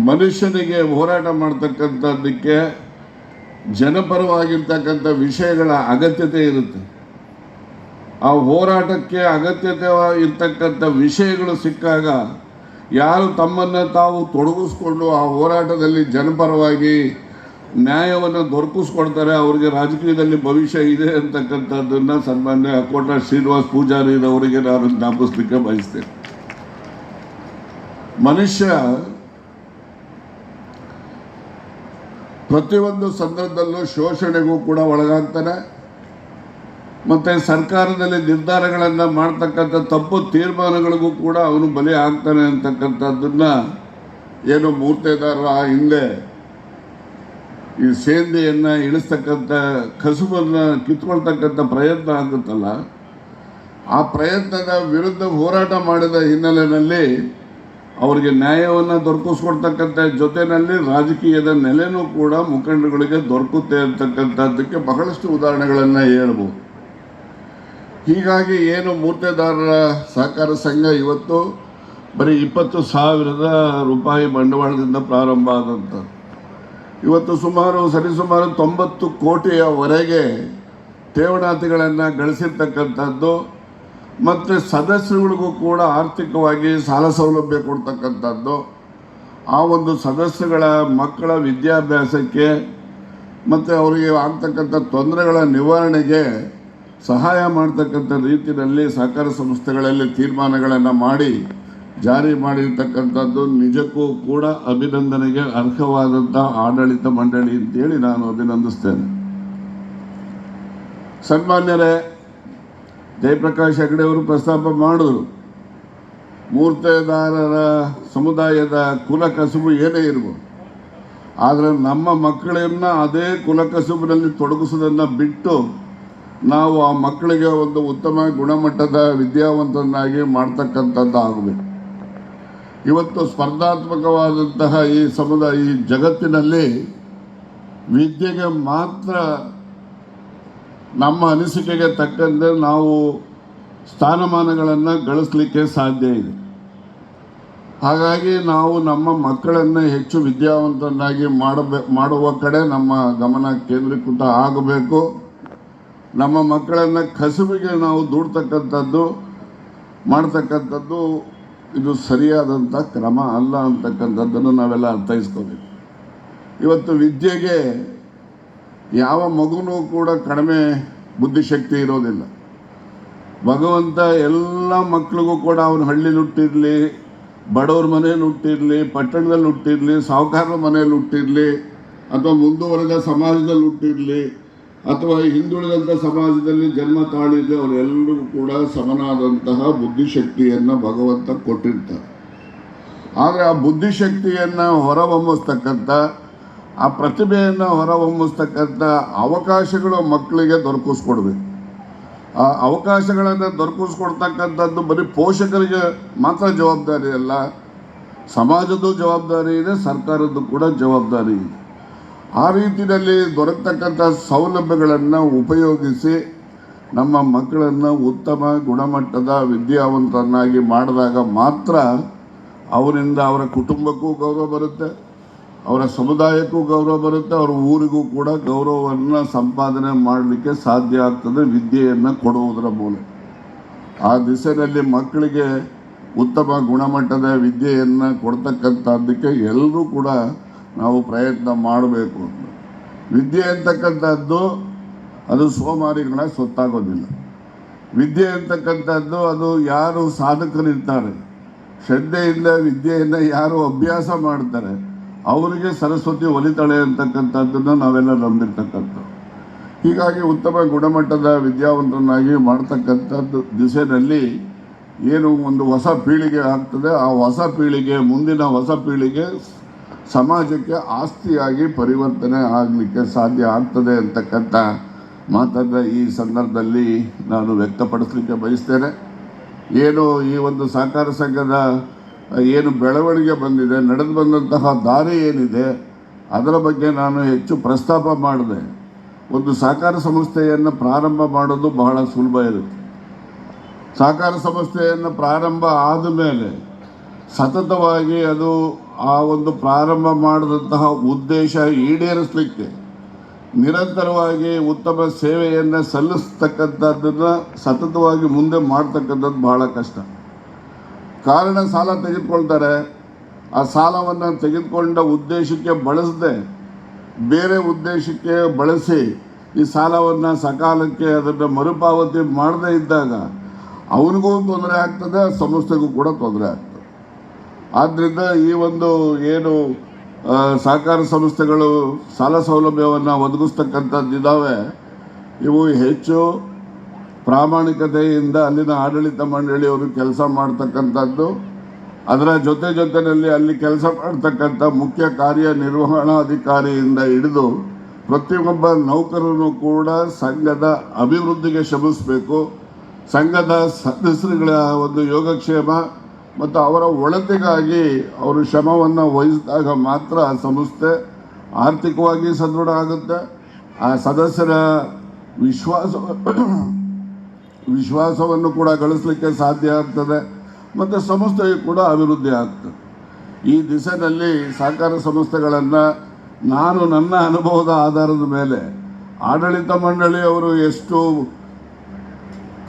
ಮನುಷ್ಯನಿಗೆ ಹೋರಾಟ ಮಾಡ್ತಕ್ಕಂಥದ್ದಕ್ಕೆ ಜನಪರವಾಗಿರ್ತಕ್ಕಂಥ ವಿಷಯಗಳ ಅಗತ್ಯತೆ ಇರುತ್ತೆ. ಆ ಹೋರಾಟಕ್ಕೆ ಅಗತ್ಯತೆ ಇರ್ತಕ್ಕಂಥ ವಿಷಯಗಳು ಸಿಕ್ಕಾಗ ಯಾರು ತಮ್ಮನ್ನು ತಾವು ತೊಡಗಿಸ್ಕೊಂಡು ಆ ಹೋರಾಟದಲ್ಲಿ ಜನಪರವಾಗಿ ನ್ಯಾಯವನ್ನು ದೊರಕಿಸ್ಕೊಡ್ತಾರೆ, ಅವರಿಗೆ ರಾಜಕೀಯದಲ್ಲಿ ಭವಿಷ್ಯ ಇದೆ ಅಂತಕ್ಕಂಥದ್ದನ್ನು ಸನ್ಮಾನ್ಯ ಕೋಟ ಶ್ರೀನಿವಾಸ್ ಪೂಜಾರಿರವರಿಗೆ ನಾನು ಜ್ಞಾಪಿಸ್ಲಿಕ್ಕೆ ಬಯಸ್ತೇನೆ. ಮನುಷ್ಯ ಪ್ರತಿಯೊಂದು ಸಂದರ್ಭದಲ್ಲೂ ಶೋಷಣೆಗೂ ಕೂಡ ಒಳಗಾಗ್ತಾನೆ, ಮತ್ತು ಸರ್ಕಾರದಲ್ಲಿ ನಿರ್ಧಾರಗಳನ್ನು ಮಾಡ್ತಕ್ಕಂಥ ತಪ್ಪು ತೀರ್ಮಾನಗಳಿಗೂ ಕೂಡ ಅವನು ಬಲಿ ಆಗ್ತಾನೆ ಅಂತಕ್ಕಂಥದ್ದನ್ನು ಏನು ಮೂರ್ತೆದಾರರ ಹಿಂದೆ ಈ ಸೇಂದಿಯನ್ನು ಇಳಿಸ್ತಕ್ಕಂಥ ಕಸುಬನ್ನು ಕಿತ್ಕೊಳ್ತಕ್ಕಂಥ ಪ್ರಯತ್ನ ಆಗುತ್ತಲ್ಲ, ಆ ಪ್ರಯತ್ನದ ವಿರುದ್ಧ ಹೋರಾಟ ಮಾಡಿದ ಹಿನ್ನೆಲೆಯಲ್ಲಿ ಅವರಿಗೆ ನ್ಯಾಯವನ್ನು ದೊರಕಿಸ್ಕೊಡ್ತಕ್ಕಂಥ ಜೊತೆಯಲ್ಲಿ ರಾಜಕೀಯದ ನೆಲೆನೂ ಕೂಡ ಮುಖಂಡಗಳಿಗೆ ದೊರಕುತ್ತೆ ಅಂತಕ್ಕಂಥದ್ದಕ್ಕೆ ಬಹಳಷ್ಟು ಉದಾಹರಣೆಗಳನ್ನು ಹೇಳ್ಬೋದು. ಹೀಗಾಗಿ ಏನು ಮೂರ್ತೆದಾರರ ಸಹಕಾರ ಸಂಘ ಇವತ್ತು ಬರೀ 20,000 ರೂಪಾಯಿ ಬಂಡವಾಳದಿಂದ ಪ್ರಾರಂಭ ಆದಂಥದ್ದು, ಇವತ್ತು ಸರಿಸುಮಾರು 90 ಕೋಟಿಯವರೆಗೆ ಠೇವಣಾತಿಗಳನ್ನು ಗಳಿಸಿರ್ತಕ್ಕಂಥದ್ದು, ಮತ್ತು ಸದಸ್ಯರುಗಳಿಗೂ ಕೂಡ ಆರ್ಥಿಕವಾಗಿ ಸಾಲ ಸೌಲಭ್ಯ ಕೊಡ್ತಕ್ಕಂಥದ್ದು, ಆ ಒಂದು ಸದಸ್ಯಗಳ ಮಕ್ಕಳ ವಿದ್ಯಾಭ್ಯಾಸಕ್ಕೆ ಮತ್ತು ಅವರಿಗೆ ಆಗ್ತಕ್ಕಂಥ ತೊಂದರೆಗಳ ನಿವಾರಣೆಗೆ ಸಹಾಯ ಮಾಡ್ತಕ್ಕಂಥ ರೀತಿಯಲ್ಲಿ ಸಹಕಾರ ಸಂಸ್ಥೆಗಳಲ್ಲಿ ತೀರ್ಮಾನಗಳನ್ನು ಮಾಡಿ ಜಾರಿ ಮಾಡಿರ್ತಕ್ಕಂಥದ್ದು ನಿಜಕ್ಕೂ ಕೂಡ ಅಭಿನಂದನೆಗೆ ಅರ್ಹವಾದಂಥ ಆಡಳಿತ ಮಂಡಳಿ ಅಂತೇಳಿ ನಾನು ಅಭಿನಂದಿಸ್ತೇನೆ. ಸನ್ಮಾನ್ಯರೇ, ಜಯಪ್ರಕಾಶ್ ಹೆಗಡೆ ಅವರು ಪ್ರಸ್ತಾಪ ಮಾಡಿದ್ರು, ಮೂರ್ತೆದಾರರ ಸಮುದಾಯದ ಕುಲ ಕಸುಬು ಏನೇ ಇರ್ಬೋದು, ಆದರೆ ನಮ್ಮ ಮಕ್ಕಳನ್ನು ಅದೇ ಕುಲ ಕಸುಬಿನಲ್ಲಿ ತೊಡಗಿಸೋದನ್ನು ಬಿಟ್ಟು ನಾವು ಆ ಮಕ್ಕಳಿಗೆ ಒಂದು ಉತ್ತಮ ಗುಣಮಟ್ಟದ ವಿದ್ಯಾವಂತನಾಗಿ ಮಾಡ್ತಕ್ಕಂಥದ್ದು ಆಗಬೇಕು. ಇವತ್ತು ಸ್ಪರ್ಧಾತ್ಮಕವಾದಂತಹ ಈ ಜಗತ್ತಿನಲ್ಲಿ ವಿದ್ಯೆಗೆ ಮಾತ್ರ ನಮ್ಮ ಅನಿಸಿಕೆಗೆ ತಕ್ಕಂತೆ ನಾವು ಸ್ಥಾನಮಾನಗಳನ್ನು ಗಳಿಸಲಿಕ್ಕೆ ಸಾಧ್ಯ ಇದೆ. ಹಾಗಾಗಿ ನಾವು ನಮ್ಮ ಮಕ್ಕಳನ್ನು ಹೆಚ್ಚು ವಿದ್ಯಾವಂತನಾಗಿ ಮಾಡುವ ಕಡೆ ನಮ್ಮ ಗಮನ ಕೇಂದ್ರೀಕೃತ ಆಗಬೇಕು. ನಮ್ಮ ಮಕ್ಕಳನ್ನು ಕಸುಬಿಗೆ ನಾವು ಮಾಡ್ತಕ್ಕಂಥದ್ದು ಇದು ಸರಿಯಾದಂಥ ಕ್ರಮ ಅಲ್ಲ ಅಂತಕ್ಕಂಥದ್ದನ್ನು ನಾವೆಲ್ಲ ಅರ್ಥೈಸ್ಕೋಬೇಕು. ಇವತ್ತು ವಿದ್ಯೆಗೆ ಯಾವ ಮಗುನೂ ಕೂಡ ಕಡಿಮೆ ಬುದ್ಧಿಶಕ್ತಿ ಇರೋದಿಲ್ಲ. ಭಗವಂತ ಎಲ್ಲ ಮಕ್ಕಳಿಗೂ ಕೂಡ ಅವನು ಹಳ್ಳಿಲಿ ಹುಟ್ಟಿರಲಿ, ಬಡವ್ರ ಮನೇಲಿ ಹುಟ್ಟಿರಲಿ, ಪಟ್ಟಣದಲ್ಲಿ ಹುಟ್ಟಿರಲಿ, ಸಾಹುಕಾರರ ಮನೆಯಲ್ಲಿ ಹುಟ್ಟಿರಲಿ, ಅಥವಾ ಮುಂದುವರೆದ ಸಮಾಜದಲ್ಲಿ ಹುಟ್ಟಿರಲಿ, ಅಥವಾ ಹಿಂದುಳಿದಂಥ ಸಮಾಜದಲ್ಲಿ ಜನ್ಮ ತಾಳಿರಲಿ, ಅವರೆಲ್ಲರಿಗೂ ಕೂಡ ಸಮನಾದಂತಹ ಬುದ್ಧಿಶಕ್ತಿಯನ್ನು ಭಗವಂತ ಕೊಟ್ಟಿರ್ತಾರೆ. ಆದರೆ ಆ ಬುದ್ಧಿಶಕ್ತಿಯನ್ನು ಹೊರಹೊಮ್ಮಿಸ್ತಕ್ಕಂಥ, ಆ ಪ್ರತಿಭೆಯನ್ನು ಹೊರಹೊಮ್ಮಿಸ್ತಕ್ಕಂಥ ಅವಕಾಶಗಳು ಮಕ್ಕಳಿಗೆ ದೊರಕಿಸ್ಕೊಡ್ಬೇಕು. ಆ ಅವಕಾಶಗಳನ್ನು ದೊರಕಿಸ್ಕೊಡ್ತಕ್ಕಂಥದ್ದು ಬರೀ ಪೋಷಕರಿಗೆ ಮಾತ್ರ ಜವಾಬ್ದಾರಿ ಅಲ್ಲ, ಸಮಾಜದ್ದು ಜವಾಬ್ದಾರಿ ಇದೆ, ಸರ್ಕಾರದ್ದು ಕೂಡ ಜವಾಬ್ದಾರಿ ಇದೆ. ಆ ರೀತಿಯಲ್ಲಿ ದೊರಕತಕ್ಕಂಥ ಸೌಲಭ್ಯಗಳನ್ನು ಉಪಯೋಗಿಸಿ ನಮ್ಮ ಮಕ್ಕಳನ್ನು ಉತ್ತಮ ಗುಣಮಟ್ಟದ ವಿದ್ಯಾವಂತರನ್ನಾಗಿ ಮಾಡಿದಾಗ ಮಾತ್ರ ಅವರಿಂದ ಅವರ ಕುಟುಂಬಕ್ಕೂ ಗೌರವ ಬರುತ್ತೆ, ಅವರ ಸಮುದಾಯಕ್ಕೂ ಗೌರವ ಬರುತ್ತೆ, ಅವರ ಊರಿಗೂ ಕೂಡ ಗೌರವವನ್ನು ಸಂಪಾದನೆ ಮಾಡಲಿಕ್ಕೆ ಸಾಧ್ಯ ಆಗ್ತದೆ ವಿದ್ಯೆಯನ್ನು ಕೊಡುವುದರ ಮೂಲಕ. ಆ ದಿಸೆಯಲ್ಲಿ ಮಕ್ಕಳಿಗೆ ಉತ್ತಮ ಗುಣಮಟ್ಟದ ವಿದ್ಯೆಯನ್ನು ಕೊಡ್ತಕ್ಕಂಥದ್ದಕ್ಕೆ ಎಲ್ಲರೂ ಕೂಡ ನಾವು ಪ್ರಯತ್ನ ಮಾಡಬೇಕು. ವಿದ್ಯೆ ಅಂತಕ್ಕಂಥದ್ದು ಅದು ಸೋಮಾರಿಗಳ ಸೊತ್ತಾಗೋದಿಲ್ಲ. ವಿದ್ಯೆ ಅಂತಕ್ಕಂಥದ್ದು ಅದು ಯಾರು ಸಾಧಕರಿರ್ತಾರೆ, ಶ್ರದ್ಧೆಯಿಂದ ವಿದ್ಯೆಯನ್ನು ಯಾರು ಅಭ್ಯಾಸ ಮಾಡ್ತಾರೆ, ಅವರಿಗೆ ಸರಸ್ವತಿ ಒಲಿತಾಳೆ ಅಂತಕ್ಕಂಥದ್ದನ್ನು ನಾವೆಲ್ಲ ನಂಬಿರ್ತಕ್ಕಂಥದ್ದು. ಹೀಗಾಗಿ ಉತ್ತಮ ಗುಣಮಟ್ಟದ ವಿದ್ಯಾವಂತನಾಗಿ ಮಾಡ್ತಕ್ಕಂಥದ್ದು ದಿಸೆಯಲ್ಲಿ ಏನು ಒಂದು ಹೊಸ ಪೀಳಿಗೆ ಆಗ್ತದೆ, ಆ ಹೊಸ ಪೀಳಿಗೆ ಮುಂದಿನ ಹೊಸ ಪೀಳಿಗೆ ಸಮಾಜಕ್ಕೆ ಆಸ್ತಿಯಾಗಿ ಪರಿವರ್ತನೆ ಆಗಲಿಕ್ಕೆ ಸಾಧ್ಯ ಆಗ್ತದೆ ಅಂತಕ್ಕಂಥ ಮಾತನ್ನು ಈ ಸಂದರ್ಭದಲ್ಲಿ ನಾನು ವ್ಯಕ್ತಪಡಿಸಲಿಕ್ಕೆ ಬಯಸ್ತೇನೆ. ಏನು ಈ ಒಂದು ಸಹಕಾರ ಸಂಘದ ಏನು ಬೆಳವಣಿಗೆ ಬಂದಿದೆ, ನಡೆದು ಬಂದಂತಹ ದಾರಿ ಏನಿದೆ, ಅದರ ಬಗ್ಗೆ ನಾನು ಹೆಚ್ಚು ಪ್ರಸ್ತಾಪ ಮಾಡಿದೆ. ಒಂದು ಸಹಕಾರ ಸಂಸ್ಥೆಯನ್ನು ಪ್ರಾರಂಭ ಮಾಡೋದು ಬಹಳ ಸುಲಭ ಇರುತ್ತೆ. ಸಹಕಾರ ಸಂಸ್ಥೆಯನ್ನು ಪ್ರಾರಂಭ ಆದ ಮೇಲೆ ಸತತವಾಗಿ ಅದು ಆ ಒಂದು ಪ್ರಾರಂಭ ಮಾಡಿದಂತಹ ಉದ್ದೇಶ ಈಡೇರಿಸಲಿಕ್ಕೆ ನಿರಂತರವಾಗಿ ಉತ್ತಮ ಸೇವೆಯನ್ನು ಸಲ್ಲಿಸ್ತಕ್ಕಂಥದ್ದನ್ನು ಸತತವಾಗಿ ಮುಂದೆ ಮಾಡ್ತಕ್ಕಂಥದ್ದು ಬಹಳ ಕಷ್ಟ. ಕಾರಣ ಸಾಲ ತೆಗೆದುಕೊಳ್ತಾರೆ, ಆ ಸಾಲವನ್ನು ತೆಗೆದುಕೊಂಡ ಉದ್ದೇಶಕ್ಕೆ ಬಳಸದೆ ಬೇರೆ ಉದ್ದೇಶಕ್ಕೆ ಬಳಸಿ ಈ ಸಾಲವನ್ನು ಸಕಾಲಕ್ಕೆ ಅದನ್ನು ಮರುಪಾವತಿ ಮಾಡದೇ ಇದ್ದಾಗ ಅವನಿಗೂ ತೊಂದರೆ ಆಗ್ತದೆ, ಸಂಸ್ಥೆಗೂ ಕೂಡ ತೊಂದರೆ ಆಗ್ತದೆ. ಆದ್ದರಿಂದ ಈ ಒಂದು ಏನು ಸಹಕಾರ ಸಂಸ್ಥೆಗಳು ಸಾಲ ಸೌಲಭ್ಯವನ್ನು ಒದಗಿಸ್ತಕ್ಕಂಥದ್ದಿದ್ದಾವೆ, ಇವು ಹೆಚ್ಚು ಪ್ರಾಮಾಣಿಕತೆಯಿಂದ ಅಲ್ಲಿನ ಆಡಳಿತ ಮಂಡಳಿಯವರು ಕೆಲಸ ಮಾಡ್ತಕ್ಕಂಥದ್ದು. ಅದರ ಜೊತೆಯಲ್ಲಿ ಅಲ್ಲಿ ಕೆಲಸ ಮಾಡ್ತಕ್ಕಂಥ ಮುಖ್ಯ ಕಾರ್ಯನಿರ್ವಹಣಾಧಿಕಾರಿಯಿಂದ ಹಿಡಿದು ಪ್ರತಿಯೊಬ್ಬ ನೌಕರನು ಕೂಡ ಸಂಘದ ಅಭಿವೃದ್ಧಿಗೆ ಶ್ರಮಿಸಬೇಕು. ಸಂಘದ ಸದಸ್ಯರುಗಳ ಒಂದು ಯೋಗಕ್ಷೇಮ ಮತ್ತು ಅವರ ಒಳಿತಿಗಾಗಿ ಅವರು ಶ್ರಮವನ್ನು ವಹಿಸಿದಾಗ ಮಾತ್ರ ಸಂಸ್ಥೆ ಆರ್ಥಿಕವಾಗಿ ಸದೃಢ ಆಗುತ್ತೆ. ಆ ಸದಸ್ಯರ ವಿಶ್ವಾಸವನ್ನು ಕೂಡ ಗಳಿಸಲಿಕ್ಕೆ ಸಾಧ್ಯ ಆಗ್ತದೆ ಮತ್ತು ಸಂಸ್ಥೆಯು ಕೂಡ ಅಭಿವೃದ್ಧಿ ಆಗ್ತದೆ. ಈ ದಿಸೆಯಲ್ಲಿ ಸಹಕಾರ ಸಂಸ್ಥೆಗಳನ್ನು ನಾನು ನನ್ನ ಅನುಭವದ ಆಧಾರದ ಮೇಲೆ ಆಡಳಿತ ಮಂಡಳಿಯವರು ಎಷ್ಟು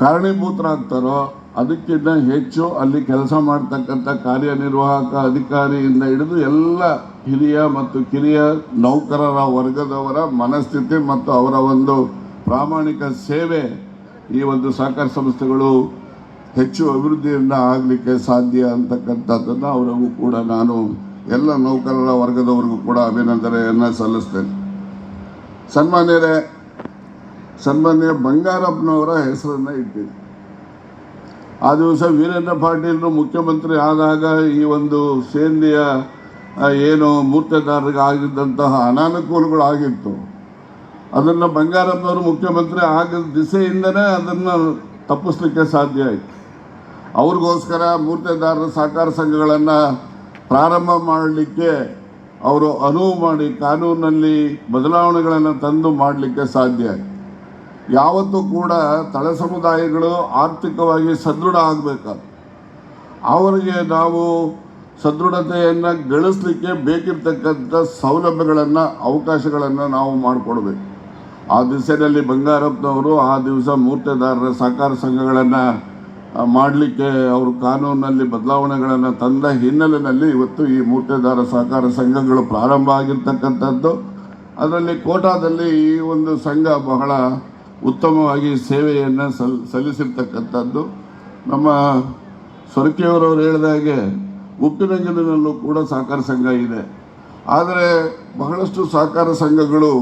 ಕಾರಣೀಭೂತರಾಗ್ತಾರೋ ಅದಕ್ಕಿಂತ ಹೆಚ್ಚು ಅಲ್ಲಿ ಕೆಲಸ ಮಾಡ್ತಕ್ಕಂಥ ಕಾರ್ಯನಿರ್ವಾಹಕ ಅಧಿಕಾರಿಯಿಂದ ಹಿಡಿದು ಎಲ್ಲ ಹಿರಿಯ ಮತ್ತು ಕಿರಿಯ ನೌಕರರ ವರ್ಗದವರ ಮನಸ್ಥಿತಿ ಮತ್ತು ಅವರ ಒಂದು ಪ್ರಾಮಾಣಿಕ ಸೇವೆ ಈ ಒಂದು ಸಹಕಾರ ಸಂಸ್ಥೆಗಳು ಹೆಚ್ಚು ಅಭಿವೃದ್ಧಿಯಿಂದ ಆಗಲಿಕ್ಕೆ ಸಾಧ್ಯ ಅಂತಕ್ಕಂಥದ್ದನ್ನು ಅವರಿಗೂ ಕೂಡ ನಾನು ಎಲ್ಲ ನೌಕರರ ವರ್ಗದವರಿಗೂ ಕೂಡ ಅಭಿನಂದನೆಯನ್ನು ಸಲ್ಲಿಸ್ತೇನೆ. ಸನ್ಮಾನ್ಯ ಬಂಗಾರಪ್ಪನವರ ಹೆಸರನ್ನು ಇಟ್ಟಿದೆ. ಆ ದಿವಸ ವೀರೇಂದ್ರ ಪಾಟೀಲರು ಮುಖ್ಯಮಂತ್ರಿ ಆದಾಗ ಈ ಒಂದು ಸೇಂದಿಯ ಏನು ಮೂರ್ತೆದಾರರಿಗೆ ಆಗಿದ್ದಂತಹ ಅನಾನುಕೂಲಗಳಾಗಿತ್ತು, ಅದನ್ನು ಬಂಗಾರಪ್ಪನವರು ಮುಖ್ಯಮಂತ್ರಿ ಆಗಿದ ದಿಸೆಯಿಂದನೇ ಅದನ್ನು ತಪ್ಪಿಸ್ಲಿಕ್ಕೆ ಸಾಧ್ಯ ಆಯಿತು. ಅವ್ರಿಗೋಸ್ಕರ ಮೂರ್ತೆದಾರರ ಸಹಕಾರ ಸಂಘಗಳನ್ನು ಪ್ರಾರಂಭ ಮಾಡಲಿಕ್ಕೆ ಅವರು ಅನುವು ಮಾಡಿ ಕಾನೂನಲ್ಲಿ ಬದಲಾವಣೆಗಳನ್ನು ತಂದು ಮಾಡಲಿಕ್ಕೆ ಸಾಧ್ಯ ಆಯಿತು. ಯಾವತ್ತೂ ಕೂಡ ತಳ ಸಮುದಾಯಗಳು ಆರ್ಥಿಕವಾಗಿ ಸದೃಢ ಆಗಬೇಕಾದ ಅವರಿಗೆ ನಾವು ಸದೃಢತೆಯನ್ನು ಗಳಿಸಲಿಕ್ಕೆ ಬೇಕಿರ್ತಕ್ಕಂಥ ಸೌಲಭ್ಯಗಳನ್ನು ಅವಕಾಶಗಳನ್ನು ನಾವು ಮಾಡಿಕೊಡ್ಬೇಕು. ಆ ದಿಸೆಯಲ್ಲಿ ಬಂಗಾರಪ್ಪನವರು ಆ ದಿವಸ ಮೂರ್ತೆದಾರರ ಸಹಕಾರ ಸಂಘಗಳನ್ನು ಮಾಡಲಿಕ್ಕೆ ಅವರು ಕಾನೂನಲ್ಲಿ ಬದಲಾವಣೆಗಳನ್ನು ತಂದ ಹಿನ್ನೆಲೆಯಲ್ಲಿ ಇವತ್ತು ಈ ಮೂರ್ತೆದಾರ ಸಹಕಾರ ಸಂಘಗಳು ಪ್ರಾರಂಭ ಆಗಿರ್ತಕ್ಕಂಥದ್ದು. ಅದರಲ್ಲಿ ಕೋಟಾದಲ್ಲಿ ಈ ಒಂದು ಸಂಘ ಬಹಳ ಉತ್ತಮವಾಗಿ ಸೇವೆಯನ್ನು ಸಲ್ಲಿಸಿರ್ತಕ್ಕಂಥದ್ದು. ನಮ್ಮ ಸೊರಕೆಯವರವರು ಹೇಳಿದಾಗೆ ಉಪ್ಪಿನಂಗನಲ್ಲೂ ಕೂಡ ಸಹಕಾರ ಸಂಘ ಇದೆ. ಆದರೆ ಬಹಳಷ್ಟು ಸಹಕಾರ ಸಂಘಗಳು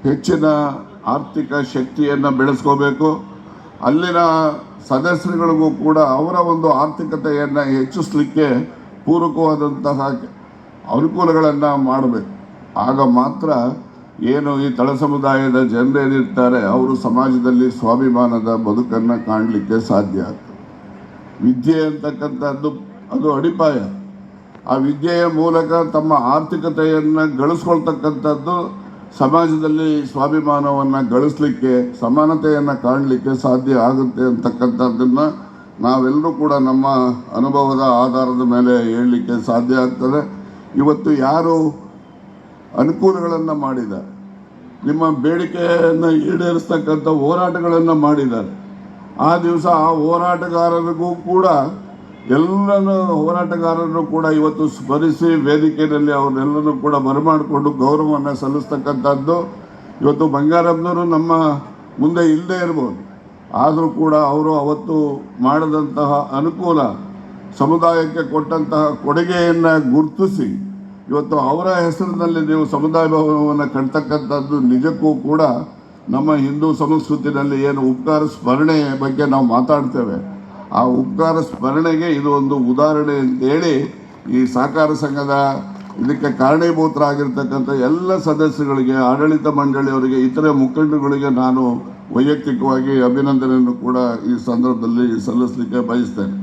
ಹೆಚ್ಚಿನ ಆರ್ಥಿಕ ಶಕ್ತಿಯನ್ನು ಬೆಳೆಸ್ಕೋಬೇಕು. ಅಲ್ಲಿನ ಸದಸ್ಯರುಗಳಿಗೂ ಕೂಡ ಅವರ ಒಂದು ಆರ್ಥಿಕತೆಯನ್ನು ಹೆಚ್ಚಿಸಲಿಕ್ಕೆ ಪೂರಕವಾದಂತಹ ಅನುಕೂಲಗಳನ್ನು ಮಾಡಬೇಕು. ಆಗ ಮಾತ್ರ ಏನು ಈ ತಳ ಸಮುದಾಯದ ಜನರೇನಿರ್ತಾರೆ ಅವರು ಸಮಾಜದಲ್ಲಿ ಸ್ವಾಭಿಮಾನದ ಬದುಕನ್ನು ಕಾಣಲಿಕ್ಕೆ ಸಾಧ್ಯ ಆಗ್ತದೆ. ವಿದ್ಯೆ ಅಂತಕ್ಕಂಥದ್ದು ಅದು ಅಡಿಪಾಯ. ಆ ವಿದ್ಯೆಯ ಮೂಲಕ ತಮ್ಮ ಆರ್ಥಿಕತೆಯನ್ನು ಗಳಿಸ್ಕೊಳ್ತಕ್ಕಂಥದ್ದು ಸಮಾಜದಲ್ಲಿ ಸ್ವಾಭಿಮಾನವನ್ನು ಗಳಿಸಲಿಕ್ಕೆ, ಸಮಾನತೆಯನ್ನು ಕಾಣಲಿಕ್ಕೆ ಸಾಧ್ಯ ಆಗುತ್ತೆ ಅಂತಕ್ಕಂಥದ್ದನ್ನು ನಾವೆಲ್ಲರೂ ಕೂಡ ನಮ್ಮ ಅನುಭವದ ಆಧಾರದ ಮೇಲೆ ಹೇಳಲಿಕ್ಕೆ ಸಾಧ್ಯ ಆಗ್ತದೆ. ಇವತ್ತು ಯಾರು ಅನುಕೂಲಗಳನ್ನು ಮಾಡಿದ್ದಾರೆ, ನಿಮ್ಮ ಬೇಡಿಕೆಯನ್ನು ಈಡೇರಿಸ್ತಕ್ಕಂಥ ಹೋರಾಟಗಳನ್ನು ಮಾಡಿದ್ದಾರೆ, ಆ ದಿವಸ ಆ ಹೋರಾಟಗಾರರಿಗೂ ಕೂಡ ಹೋರಾಟಗಾರರನ್ನು ಕೂಡ ಇವತ್ತು ಸ್ಮರಿಸಿ ವೇದಿಕೆಯಲ್ಲಿ ಅವರೆಲ್ಲರೂ ಕೂಡ ಬರಮಾಡಿಕೊಂಡು ಗೌರವವನ್ನು ಸಲ್ಲಿಸ್ತಕ್ಕಂಥದ್ದು. ಇವತ್ತು ಬಂಗಾರಪ್ಪನವರು ನಮ್ಮ ಮುಂದೆ ಇಲ್ಲದೇ ಇರ್ಬೋದು, ಆದರೂ ಕೂಡ ಅವರು ಅವತ್ತು ಮಾಡಿದಂತಹ ಅನುಕೂಲ, ಸಮುದಾಯಕ್ಕೆ ಕೊಟ್ಟಂತಹ ಕೊಡುಗೆಯನ್ನು ಗುರುತಿಸಿ ಇವತ್ತು ಅವರ ಹೆಸರಿನಲ್ಲಿ ನೀವು ಸಮುದಾಯ ಭವನವನ್ನು ಕಟ್ತಕ್ಕಂಥದ್ದು ನಿಜಕ್ಕೂ ಕೂಡ ನಮ್ಮ ಹಿಂದೂ ಸಂಸ್ಕೃತಿಯಲ್ಲಿ ಏನು ಉಪಕಾರ ಸ್ಮರಣೆ ಬಗ್ಗೆ ನಾವು ಮಾತಾಡ್ತೇವೆ, ಆ ಉಪಕಾರ ಸ್ಮರಣೆಗೆ ಇದು ಒಂದು ಉದಾಹರಣೆ ಅಂತೇಳಿ ಈ ಸಹಕಾರ ಸಂಘದ ಇದಕ್ಕೆ ಕಾರಣೀಭೂತರಾಗಿರ್ತಕ್ಕಂಥ ಎಲ್ಲ ಸದಸ್ಯರುಗಳಿಗೆ, ಆಡಳಿತ ಮಂಡಳಿಯವರಿಗೆ, ಇತರೆ ಮುಖಂಡರುಗಳಿಗೆ ನಾನು ವೈಯಕ್ತಿಕವಾಗಿ ಅಭಿನಂದನೆಯನ್ನು ಕೂಡ ಈ ಸಂದರ್ಭದಲ್ಲಿ ಸಲ್ಲಿಸಲಿಕ್ಕೆ ಬಯಸ್ತೇನೆ.